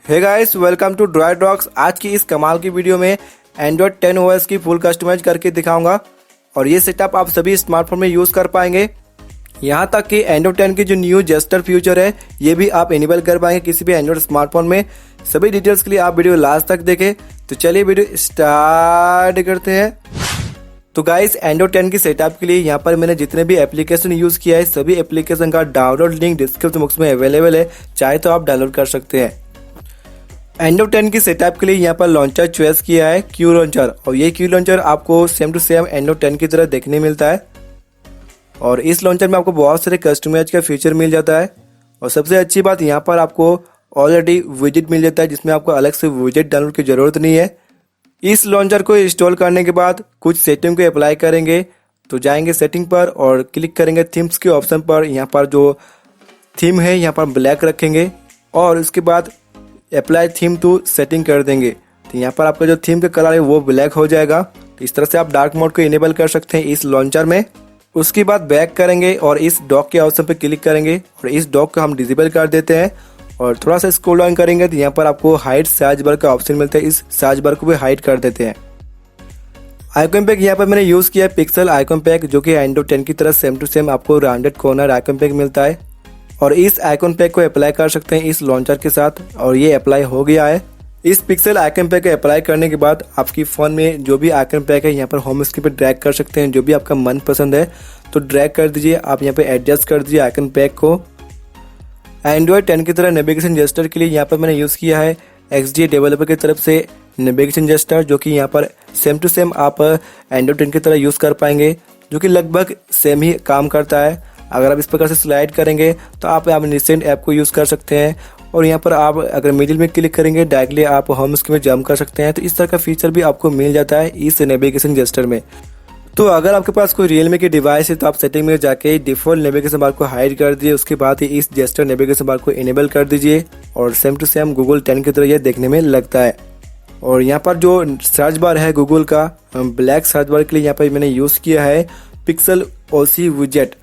Hey guys, welcome to Droidrox. आज की इस कमाल की वीडियो में एंड्रॉयड 10 OS की फुल कस्टमाइज करके दिखाऊंगा और ये सेटअप आप सभी स्मार्टफोन में यूज़ कर पाएंगे। यहाँ तक कि एंड्रॉयड 10 की जो न्यू जेस्टर फीचर है ये भी आप इनेबल कर पाएंगे किसी भी एंड्रॉयड स्मार्टफोन में। सभी डिटेल्स के लिए आप वीडियो लास्ट तक देखें। तो चलिए वीडियो स्टार्ट करते हैं। तो गाइस, एंड्रॉयड 10 की सेटअप के लिए यहाँ पर मैंने जितने भी एप्लीकेशन यूज़ किया है सभी एप्लीकेशन का डाउनलोड लिंक डिस्क्रिप्शन बॉक्स में अवेलेबल है, चाहे तो आप डाउनलोड कर सकते हैं। एंड्रॉयड 10 की सेटअप के लिए यहाँ पर लॉन्चर चॉइस किया है क्यू लॉन्चर, और ये क्यू लॉन्चर आपको सेम टू सेम एंड्रॉयड 10 की तरह देखने मिलता है। और इस लॉन्चर में आपको बहुत सारे कस्टमाइज का फीचर मिल जाता है। और सबसे अच्छी बात यहाँ पर आपको ऑलरेडी विजेट मिल जाता है, जिसमें आपको अलग से विजेट डाउनलोड की ज़रूरत नहीं है। इस लॉन्चर को इंस्टॉल करने के बाद कुछ सेटिंग को अप्लाई करेंगे, तो जाएंगे सेटिंग पर और क्लिक करेंगे थीम्स के ऑप्शन पर। यहाँ पर जो थीम है यहाँ पर ब्लैक रखेंगे और उसके बाद अप्लाई थीम टू सेटिंग कर देंगे। तो यहाँ पर आपका जो थीम का कलर है वो ब्लैक हो जाएगा। तो इस तरह से आप डार्क मोड को इनेबल कर सकते हैं इस लॉन्चर में। उसके बाद बैक करेंगे और इस डॉक के ऑप्शन पर क्लिक करेंगे और इस डॉक को हम डिसेबल कर देते हैं। और थोड़ा सा स्क्रॉल डाउन करेंगे तो यहाँ पर आपको हाइड साइज बार का ऑप्शन मिलता है, इस साइज बार को भी हाइड कर देते हैं। आइकॉन पैक यहाँ पर मैंने यूज़ किया है पिक्सल आइकॉन पैक, जो कि एंड्रॉयड 10 की तरह सेम टू सेम आपको राउंडेड कॉर्नर आइकॉन पैक मिलता है। और इस आइकॉन पैक को अप्लाई कर सकते हैं इस लॉन्चर के साथ, और ये अप्लाई हो गया है। इस पिक्सल आइकन पैक अप्लाई करने के बाद आपकी फ़ोन में जो भी आइकन पैक है यहाँ पर होम स्क्रीन पर ड्रैग कर सकते हैं, जो भी आपका मन पसंद है तो ड्रैग कर दीजिए। आप यहाँ पे एडजस्ट कर दीजिए आइकन पैक को। एंड्रॉयड 10 की तरह नेविगेशन जेस्टर के लिए यहाँ पर मैंने यूज़ किया है XDA डेवलपर की तरफ से नेविगेशन जेस्टर, जो कि यहाँ पर सेम टू सेम आप एंड्रॉयड 10 की तरह यूज़ कर पाएंगे, जो कि लगभग सेम ही काम करता है। अगर आप इस प्रकार से स्लाइड करेंगे तो आप रिसेंट ऐप को यूज़ कर सकते हैं, और यहाँ पर आप अगर मिडिल में क्लिक करेंगे डायरेक्टली आप होम स्क्रीन में जंप कर सकते हैं। तो इस तरह का फीचर भी आपको मिल जाता है इस नेविगेशन जेस्टर में। तो अगर आपके पास कोई रियलमी की डिवाइस है तो आप सेटिंग में जाके डिफॉल्ट नेविगेशन बार को हाइड कर दीजिए। उसके बाद ही इस जेस्टर नेविगेशन बार को इनेबल कर दीजिए और सेम टू सेम गूगल 10 की तरह यह देखने में लगता है। और यहाँ पर जो सर्च बार है गूगल का ब्लैक सर्च बार के लिए यहाँ पर मैंने यूज़ किया है पिक्सल OC विजेट,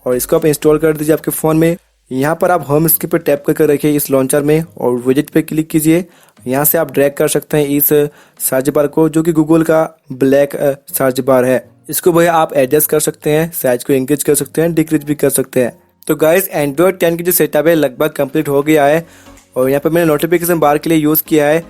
और इसको आप इंस्टॉल कर दीजिए आपके फ़ोन में। यहाँ पर आप होम स्क्रीन पर टैप करके रखिए इस लॉन्चर में और विजेट पे क्लिक कीजिए। यहाँ से आप ड्रैग कर सकते हैं इस सर्च बार को, जो कि गूगल का ब्लैक सर्च बार है। इसको भैया आप एडजस्ट कर सकते हैं, साइज को इंक्रीज कर सकते हैं, डिक्रीज भी कर सकते हैं। तो गाइस, एंड्रॉयड 10 की जो सेटअप है लगभग कंप्लीट हो गया है। और यहाँ पर मैंने नोटिफिकेशन बार के लिए यूज़ किया है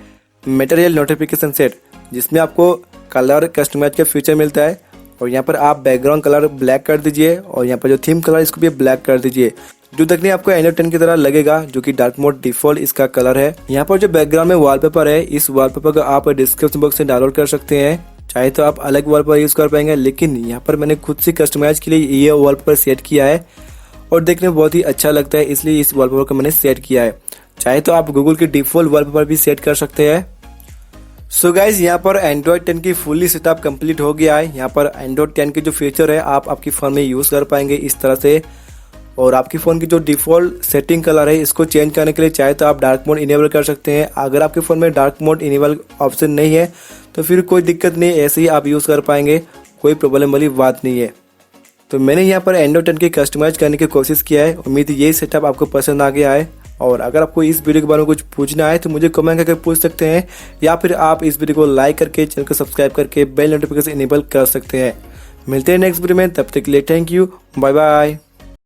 मटेरियल नोटिफिकेशन सेट, जिसमें आपको कलर कस्टमाइज का फीचर मिलता है। और यहाँ पर आप बैकग्राउंड कलर ब्लैक कर दीजिए और यहाँ पर जो थीम कलर इसको भी ब्लैक कर दीजिए, जो देखने आपको एंड्रॉयड 10 की तरह लगेगा, जो कि डार्क मोड डिफॉल्ट इसका कलर है। यहाँ पर जो बैकग्राउंड में वॉलपेपर है, इस वॉलपेपर को आप डिस्क्रिप्शन बॉक्स से डाउनलोड कर सकते हैं, चाहे तो आप अलग वॉलपेपर यूज़ कर पाएंगे, लेकिन यहाँ पर मैंने खुद से कस्टमाइज के लिए ये वॉलपेपर सेट किया है और देखने में बहुत ही अच्छा लगता है, इसलिए इस वॉलपेपर को मैंने सेट किया है। चाहे तो आप गूगल के डिफॉल्ट वॉलपेपर भी सेट कर सकते हैं। सो गाइज, यहाँ पर एंड्रॉयड 10 की फुल्ली सेटअप कंप्लीट हो गया है। यहाँ पर एंड्रॉयड 10 के जो फीचर है आप आपकी फ़ोन में यूज़ कर पाएंगे इस तरह से। और आपकी फ़ोन की जो डिफ़ॉल्ट सेटिंग कलर है इसको चेंज करने के लिए चाहे तो आप डार्क मोड इनेबल कर सकते हैं। अगर आपके फ़ोन में डार्क मोड इनेबल ऑप्शन नहीं है तो फिर कोई दिक्कत नहीं, ऐसे ही आप यूज़ कर पाएंगे, कोई प्रॉब्लम वाली बात नहीं है। तो मैंने यहाँ पर एंड्रॉयड 10 की कस्टमाइज करने की कोशिश किया है। उम्मीद ये सेटअप आपको पसंद आ गया है। और अगर आपको इस वीडियो के बारे में कुछ पूछना है तो मुझे कमेंट करके पूछ सकते हैं, या फिर आप इस वीडियो को लाइक करके चैनल को सब्सक्राइब करके बेल नोटिफिकेशन इनेबल कर सकते हैं। मिलते हैं नेक्स्ट वीडियो में, तब तक के लिए थैंक यू, बाय बाय।